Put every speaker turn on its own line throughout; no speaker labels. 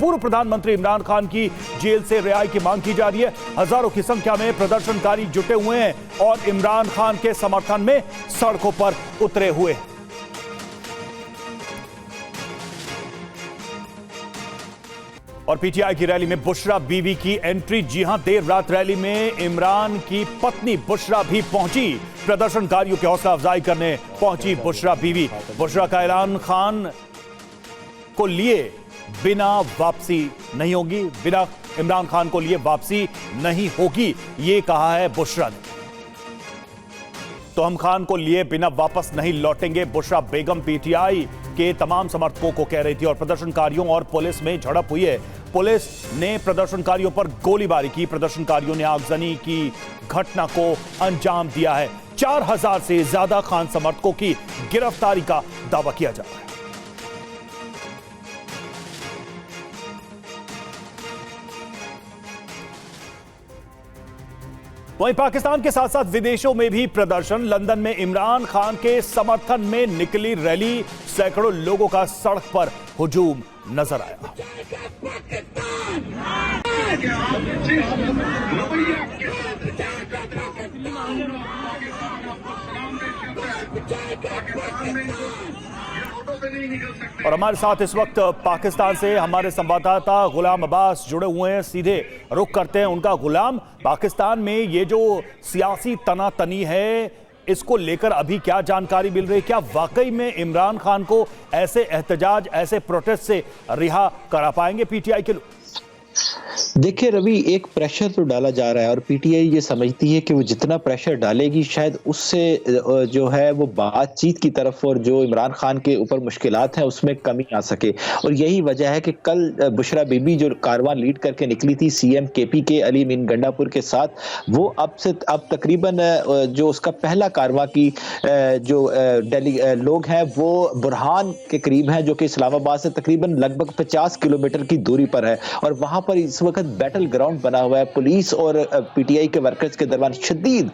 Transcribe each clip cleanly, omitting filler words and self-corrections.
पूर्व प्रधानमंत्री इमरान खान की जेल से रिहाई की मांग की जा रही है। हजारों की संख्या में प्रदर्शनकारी जुटे हुए हैं और इमरान खान के समर्थन में सड़कों पर उतरे हुए हैं। और पीटीआई की रैली में बुशरा बीवी की एंट्री। जी हां, देर रात रैली में इमरान की पत्नी बुशरा भी पहुंची। प्रदर्शनकारियों की हौसला अफजाई करने पहुंची बुशरा बीवी। बुशरा का ऐलान, खान को लिए बिना वापसी नहीं होगी, बिना इमरान खान को लिए वापसी नहीं होगी, ये कहा है बुशरा ने। तो हम खान को लिए बिना वापस नहीं लौटेंगे, बुशरा बेगम पीटीआई के तमाम समर्थकों को कह रही थी। और प्रदर्शनकारियों और पुलिस में झड़प हुई है। पुलिस ने प्रदर्शनकारियों पर गोलीबारी की। प्रदर्शनकारियों ने आगजनी की घटना को अंजाम दिया है। 4000 से ज्यादा खान समर्थकों की गिरफ्तारी का दावा किया जा रहा है। वहीं पाकिस्तान के साथ साथ विदेशों में भी प्रदर्शन। लंदन में इमरान खान के समर्थन में निकली रैली। सैकड़ों लोगों का सड़क पर हुजूम नजर आया। और हमारे साथ इस वक्त पाकिस्तान से हमारे संवाददाता गुलाम अब्बास जुड़े हुए हैं। सीधे रुख करते हैं उनका। गुलाम, पाकिस्तान में ये जो सियासी तनातनी है, इसको लेकर अभी क्या जानकारी मिल रही है? क्या वाकई में इमरान खान को ऐसे एहतजाज, ऐसे प्रोटेस्ट से रिहा करा पाएंगे पीटीआई के लोग?
देखिए रवि, एक प्रेशर तो डाला जा रहा है और पीटीआई ये समझती है कि वो जितना प्रेशर डालेगी शायद उससे जो है वो बातचीत की तरफ और जो इमरान खान के ऊपर मुश्किलात हैं उसमें कमी आ सके। और यही वजह है कि कल बुशरा बीबी जो कारवां लीड करके निकली थी सीएम केपी के अली मीन गंडापुर के साथ, वो अब तकरीबन जो उसका पहला कारवां की जो लोग हैं वो बुरहान के करीब हैं, जो कि इस्लामाबाद से तकरीबन लगभग 50 किलोमीटर की दूरी पर है। और वहां पर इस वक्त बैटल ग्राउंड बना हुआ है। पुलिस और पीटीआई के वर्कर्स के दरमियान शदीद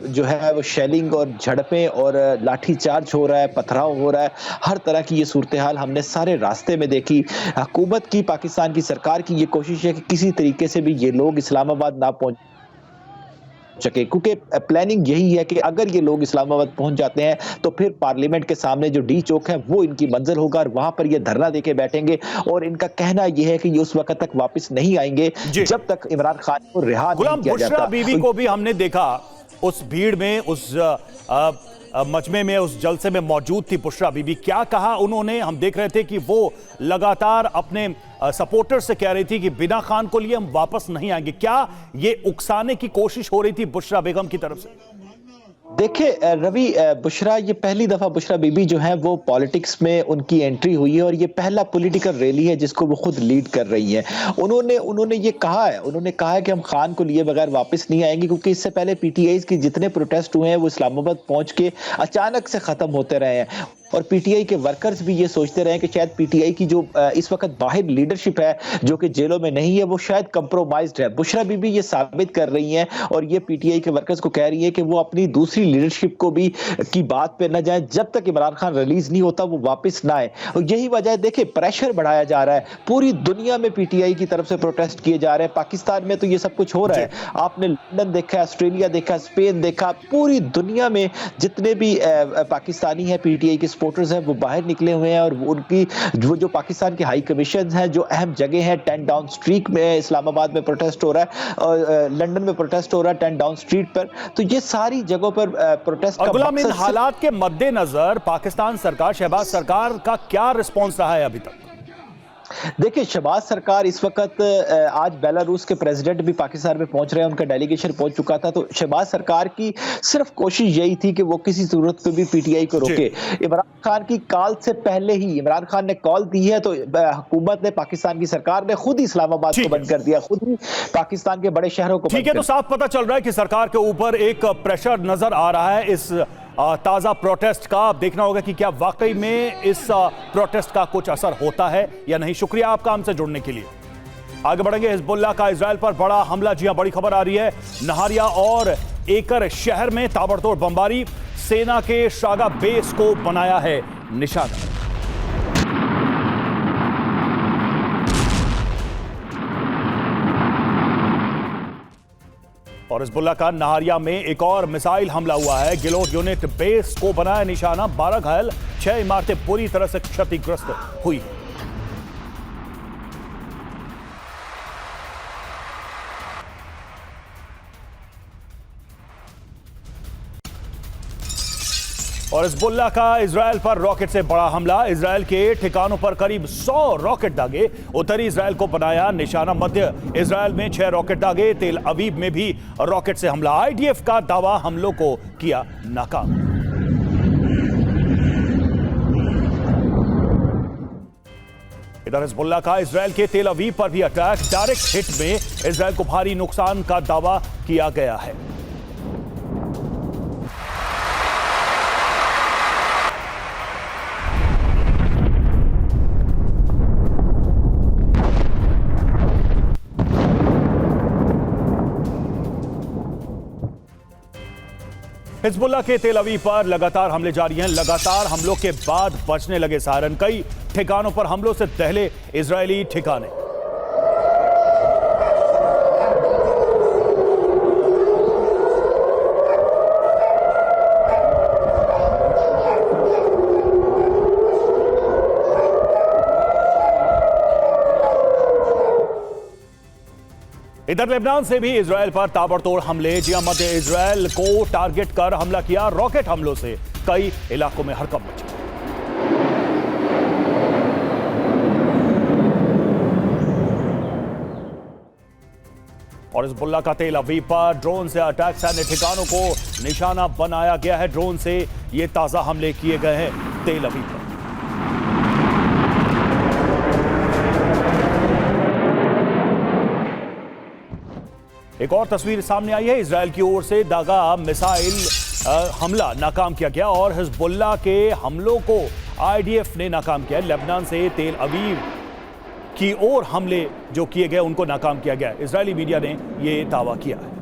जो है वो शेलिंग और झड़पें और लाठीचार्ज हो रहा है, पथराव हो रहा है। हर तरह की ये सूरत हाल हमने सारे रास्ते में देखी। हुकूमत की, पाकिस्तान की सरकार की ये कोशिश है कि किसी तरीके से भी ये लोग इस्लामाबाद ना पहुंच सके, क्योंकि प्लानिंग यही है कि अगर ये लोग इस्लामाबाद पहुंच जाते हैं तो फिर पार्लियामेंट के सामने जो डी चौक है वो इनकी मंजिल होगा और वहां पर ये धरना देके बैठेंगे। और इनका कहना यह है कि ये उस वक्त तक वापस नहीं आएंगे जब तक इमरान खान को रिहा नहीं किया जाता।
बुशरा बीवी को भी हमने देखा उस भीड़ में, उस मजमे में, उस जलसे में मौजूद थी बुशरा बीबी। क्या कहा उन्होंने? हम देख रहे थे कि वो लगातार अपने सपोर्टर से कह रही थी कि बिना खान को लिए हम वापस नहीं आएंगे। क्या ये उकसाने की कोशिश हो रही थी बुशरा बेगम की तरफ से?
देखिए रवि, बुशरा, ये पहली दफा बुशरा बीबी जो है वो पॉलिटिक्स में उनकी एंट्री हुई है और ये पहला पॉलिटिकल रैली है जिसको वो खुद लीड कर रही है। उन्होंने ये कहा है कि हम खान को लिए बगैर वापस नहीं आएंगे, क्योंकि इससे पहले पीटीआई के जितने प्रोटेस्ट हुए हैं वो इस्लामाबाद पहुंच के अचानक से खत्म होते रहे हैं। और पीटीआई के वर्कर्स भी ये सोचते रहे कि शायद पीटीआई की जो इस वक्त बाहर लीडरशिप है जो कि जेलों में नहीं है, वो शायद कंप्रोमाइज्ड है। बुशरा बीबी ये साबित कर रही हैं और ये पीटीआई के वर्कर्स को कह रही है कि वो अपनी दूसरी लीडरशिप को भी की बात पे न जाए। जब तक इमरान खान रिलीज नहीं होता वो वापस ना आए। और यही वजह है, देखिए प्रेशर बढ़ाया जा रहा है। पूरी दुनिया में पीटीआई की तरफ से प्रोटेस्ट किए जा रहे हैं। पाकिस्तान में तो ये सब कुछ हो रहा है। आपने लंदन देखा, ऑस्ट्रेलिया देखा, स्पेन देखा, पूरी दुनिया में जितने भी पाकिस्तानी है पीटीआई के सपोर्टर्स हैं वो बाहर निकले हुए हैं। और उनकी जो पाकिस्तान के हाई कमीशन हैं, जो अहम जगह है, 10 डाउन स्ट्रीट में इस्लामाबाद में प्रोटेस्ट हो रहा है और लंदन में प्रोटेस्ट हो रहा है 10 डाउन स्ट्रीट पर। तो ये सारी जगहों पर प्रोटेस्ट का
गुलाम, इन हालात के मद्देनजर पाकिस्तान सरकार, शहबाज सरकार का क्या रिस्पॉन्स रहा है अभी तक?
देखिए, शहबाज सरकार इस वक्त, आज बेलारूस के प्रेसिडेंट भी पाकिस्तान में पहुंच रहे हैं, उनका डेलीगेशन पहुंच चुका था। तो शहबाज सरकार की सिर्फ कोशिश यही थी कि वो किसी सूरत पे भी पीटीआई को रोके। इमरान खान की कॉल से पहले ही इमरान खान ने कॉल दी है तो हुकूमत ने, पाकिस्तान की सरकार ने खुद ही इस्लामाबाद को बंद कर दिया, खुद ही पाकिस्तान के बड़े शहरों को।
ठीक है, तो साफ पता चल रहा है कि सरकार के ऊपर एक प्रेशर नजर आ रहा है इस ताजा प्रोटेस्ट का। अब देखना होगा कि क्या वाकई में इस प्रोटेस्ट का कुछ असर होता है या नहीं। शुक्रिया आपका हमसे जुड़ने के लिए। आगे बढ़ेंगे। हिजबुल्लाह का इजराइल पर बड़ा हमला। जी हां, बड़ी खबर आ रही है। नहारिया और एकर शहर में ताबड़तोड़ बमबारी। सेना के शागा बेस को बनाया है निशाना। और हिजबुल्लाह का नहारिया में एक और मिसाइल हमला हुआ है। गिलोट यूनिट बेस को बनाया निशाना, 12 घायल, 6 इमारतें पूरी तरह से क्षतिग्रस्त हुई। और हिजबुल्लाह का इजराइल पर रॉकेट से बड़ा हमला। इजराइल के ठिकानों पर करीब 100 रॉकेट दागे। उत्तरी इजराइल को बनाया निशाना। मध्य इजराइल में 6 रॉकेट दागे। तेल अवीव में भी रॉकेट से हमला। आईडीएफ का दावा हमलों को किया नाकाम। इधर हिजबुल्लाह का इजराइल के तेल अवीव पर भी अटैक। डायरेक्ट हिट में इजराइल को भारी नुकसान का दावा किया गया है। हिजबुल्लाह के तेल अवीव पर लगातार हमले जारी हैं। लगातार हमलों के बाद बचने लगे सायरन। कई ठिकानों पर हमलों से दहले इजरायली ठिकाने। इधर लेबनान से भी इजराइल पर ताबड़तोड़ हमले। जिया मध्य इजराइल को टारगेट कर हमला किया। रॉकेट हमलों से कई इलाकों में हड़कंप मचा। और हिजबुल्लाह का तेल अवीव पर ड्रोन से अटैक। सैन्य ठिकानों को निशाना बनाया गया है। ड्रोन से ये ताजा हमले किए गए हैं तेल अवीव पर। एक और तस्वीर सामने आई है। इजराइल की ओर से दागा मिसाइल हमला नाकाम किया गया और हिजबुल्लाह के हमलों को आईडीएफ ने नाकाम किया। लेबनान से तेल अवीव की ओर हमले जो किए गए उनको नाकाम किया गया। इजरायली मीडिया ने यह दावा किया है।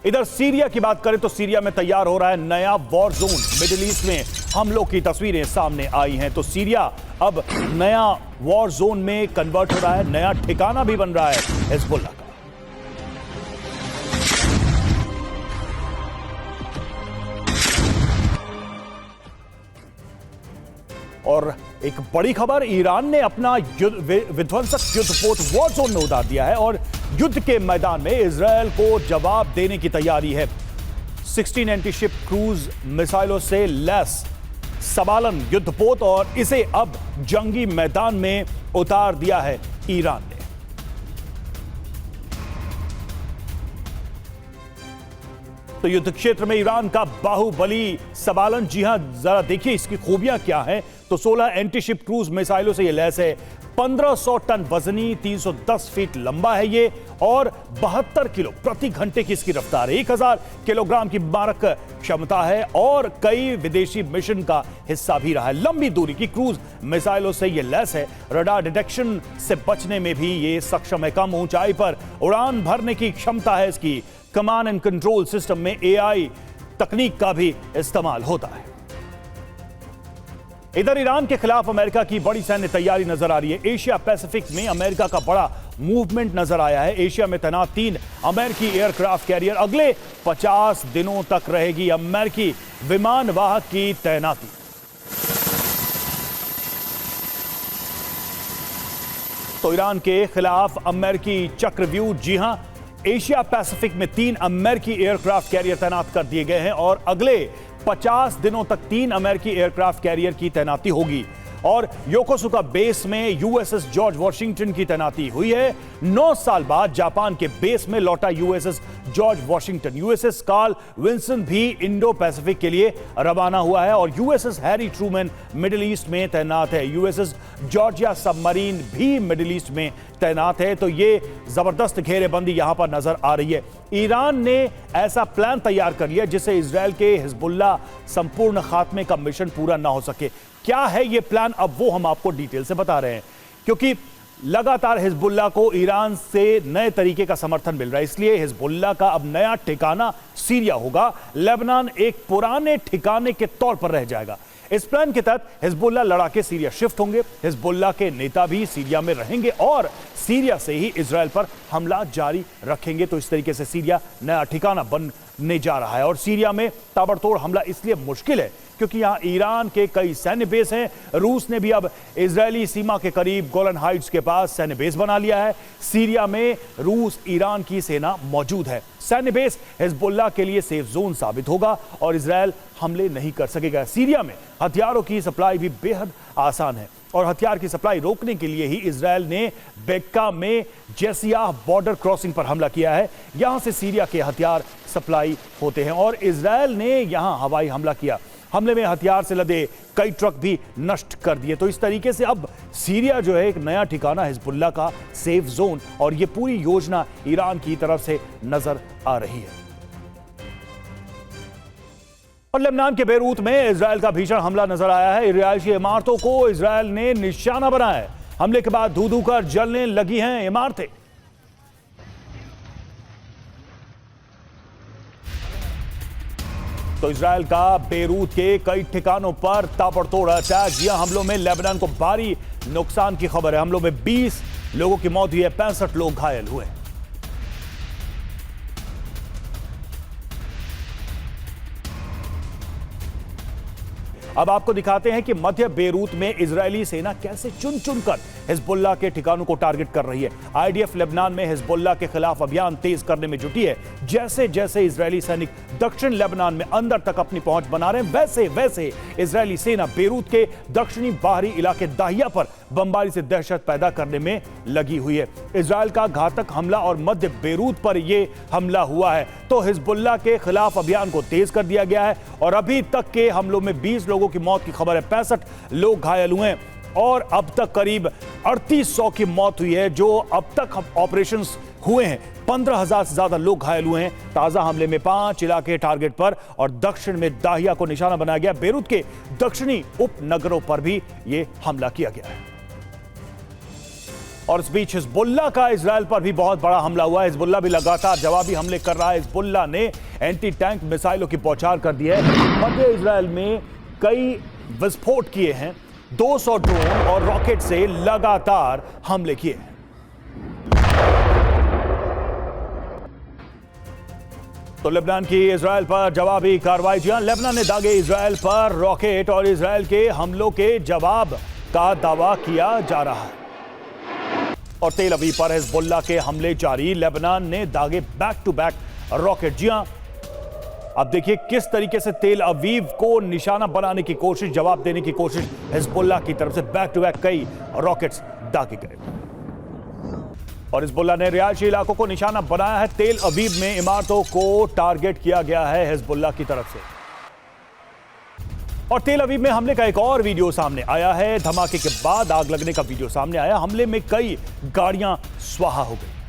इधर सीरिया की बात करें तो सीरिया में तैयार हो रहा है नया वॉर जोन। मिडिल ईस्ट में हमलों की तस्वीरें सामने आई हैं। तो सीरिया अब नया वॉर जोन में कन्वर्ट हो रहा है। नया ठिकाना भी बन रहा है हिजबुल्लाह का। और एक बड़ी खबर, ईरान ने अपना विध्वंसक युद्धपोत वॉर जोन में उतार दिया है और युद्ध के मैदान में इजरायल को जवाब देने की तैयारी है। 16 एंटीशिप क्रूज मिसाइलों से लैस सबालन युद्धपोत और इसे अब जंगी मैदान में उतार दिया है ईरान ने। तो युद्ध क्षेत्र में ईरान का बाहुबली सबालन, जी हां, जरा देखिए इसकी खूबियां क्या हैं। तो 16 एंटीशिप क्रूज मिसाइलों से यह लैस है। 1500 टन वजनी, 310 फीट लंबा है ये और 72 किलो प्रति घंटे की इसकी रफ्तार है। 1000 किलोग्राम की मारक क्षमता है और कई विदेशी मिशन का हिस्सा भी रहा है। लंबी दूरी की क्रूज मिसाइलों से यह लैस है। रडार डिटेक्शन से बचने में भी ये सक्षम है। कम ऊंचाई पर उड़ान भरने की क्षमता है इसकी। कमांड एंड कंट्रोल सिस्टम में एआई तकनीक का भी इस्तेमाल होता है। इधर ईरान के खिलाफ अमेरिका की बड़ी सैन्य तैयारी नजर आ रही है। एशिया पैसिफिक में अमेरिका का बड़ा मूवमेंट नजर आया है। एशिया में तैनात 3 अमेरिकी एयरक्राफ्ट कैरियर। अगले 50 दिनों तक रहेगी अमेरिकी विमान वाहक की तैनाती। तो ईरान के खिलाफ अमेरिकी चक्रव्यूह, जी हां, एशिया पैसिफिक में 3 अमेरिकी एयरक्राफ्ट कैरियर तैनात कर दिए गए हैं और अगले 50 दिनों तक 3 अमेरिकी एयरक्राफ्ट कैरियर की तैनाती होगी। और योकोसुका बेस में यूएसएस जॉर्ज वॉशिंगटन की तैनाती हुई है। 9 साल बाद जापान के बेस में लौटा USS George Washington. USS Carl Wilson भी इंडो पैसिफिक के लिए रवाना हुआ है और USS Harry Trueman middle east में तैनात है। यूएसएस जॉर्जिया सबमरीन भी मिडिल ईस्ट में तैनात है। तो ये जबरदस्त घेरेबंदी यहां पर नजर आ रही है। ईरान ने ऐसा प्लान तैयार कर लिया जिससे इजरायल के हिजबुल्लाह संपूर्ण खात्मे का मिशन पूरा ना हो सके। क्या है ये प्लान, अब वो हम आपको डिटेल से बता रहे हैं, क्योंकि लगातार हिजबुल्लाह को ईरान से नए तरीके का समर्थन मिल रहा है। इसलिए हिजबुल्लाह का अब नया ठिकाना सीरिया होगा। लेबनान एक पुराने ठिकाने के तौर पर रह जाएगा। इस प्लान के तहत हिजबुल्लाह लड़ाके सीरिया शिफ्ट होंगे, हिजबुल्लाह के नेता भी सीरिया में रहेंगे और सीरिया से ही इजराइल पर हमला जारी रखेंगे। तो इस तरीके से सीरिया नया ठिकाना बनने जा रहा है और सीरिया में ताबड़तोड़ हमला इसलिए मुश्किल है क्योंकि यहां ईरान के कई सैन्य बेस हैं। रूस ने भी अब इजरायली सीमा के करीब गोलन हाइट्स के पास सैन्य बेस बना लिया है। सीरिया में रूस ईरान की सेना मौजूद है। सैन्य बेस हिजबुल्लाह के लिए सेफ जोन साबित होगा और इजरायल हमले नहीं कर सकेगा। सीरिया में हथियारों की सप्लाई भी बेहद आसान है और हथियार की सप्लाई रोकने के लिए ही इजरायल ने बेक्का में जेसियाह बॉर्डर क्रॉसिंग पर हमला किया है। यहां से सीरिया के हथियार सप्लाई होते हैं और इजरायल ने यहां हवाई हमला किया। हमले में हथियार से लदे कई ट्रक भी नष्ट कर दिए। तो इस तरीके से अब सीरिया जो है एक नया ठिकाना हिजबुल्लाह का सेफ जोन और ये पूरी योजना ईरान की तरफ से नजर आ रही है। और लेबनान के बेरूत में इजरायल का भीषण हमला नजर आया है। रिहायशी इमारतों को इजरायल ने निशाना बनाया है। हमले के बाद धू धू कर जलने लगी हैं इमारतें। तो इजरायल का बेरूत के कई ठिकानों पर ताबड़तोड़ अटैक या हमलों में लेबनान को भारी नुकसान की खबर है। हमलों में 20 लोगों की मौत हुई है, 65 लोग घायल हुए। अब आपको दिखाते हैं कि मध्य बेरूत में इजरायली सेना कैसे चुन चुनकर हिजबुल्लाह के ठिकानों को टारगेट कर रही है। आईडीएफ लेबनान में हिजबुल्लाह के खिलाफ अभियान तेज करने में जुटी है। जैसे जैसे इजरायली सैनिक दक्षिण लेबनान में अंदर तक अपनी पहुंच बना रहे हैं, वैसे वैसे इजरायली सेना बेरूत के दक्षिणी बाहरी इलाके दाहिया पर बमबारी से दहशत पैदा करने में लगी हुई है। इजरायल का घातक हमला और मध्य बेरूत पर यह हमला हुआ है तो हिजबुल्लाह के खिलाफ अभियान को तेज कर दिया गया है और अभी तक के हमलों में 20 लोगों की मौत की खबर है, 65 लोग घायल हुए हैं और अब तक करीब 3800 की मौत हुई है। जो अब तक ऑपरेशंस हुए हैं 15,000 से ज्यादा लोग घायल हुए हैं। ताजा हमले में 5 इलाके टारगेट पर और दक्षिण में दाहिया को निशाना बनाया गया। बेरूत के दक्षिणी उपनगरों पर भी यह हमला किया गया है। और इस बीच हिजबुल्लाह का इजरायल पर भी बहुत बड़ा हमला हुआ है। हिजबुल्लाह भी लगातार जवाबी हमले कर रहा है। हिजबुल्लाह ने एंटी टैंक मिसाइलों की बौछार कर दी है। मध्य इजरायल में कई विस्फोट किए हैं, 200 ड्रोन और रॉकेट से लगातार हमले किए हैं। तो लेबनान की इजरायल पर जवाबी कार्रवाई। जी हां, लेबनान ने दागे इजरायल पर रॉकेट और इजरायल के हमलों के जवाब का दावा किया जा रहा है। और तेल अवीव पर हिजबुल्लाह के हमले जारी। लेबनान ने दागे बैक टू बैक रॉकेट। जी हां, अब देखिए किस तरीके से तेल अवीव को निशाना बनाने की कोशिश, जवाब देने की कोशिश हिजबुल्लाह की तरफ से बैक टू बैक कई रॉकेट्स दागे गए। और हिजबुल्लाह ने रिहायशी इलाकों को निशाना बनाया है। तेल अवीव में इमारतों को टारगेट किया गया है हिजबुल्लाह की तरफ से। और तेल अवीव में हमले का एक और वीडियो सामने आया है। धमाके के बाद आग लगने का वीडियो सामने आया। हमले में कई गाड़ियां स्वाहा हो गई।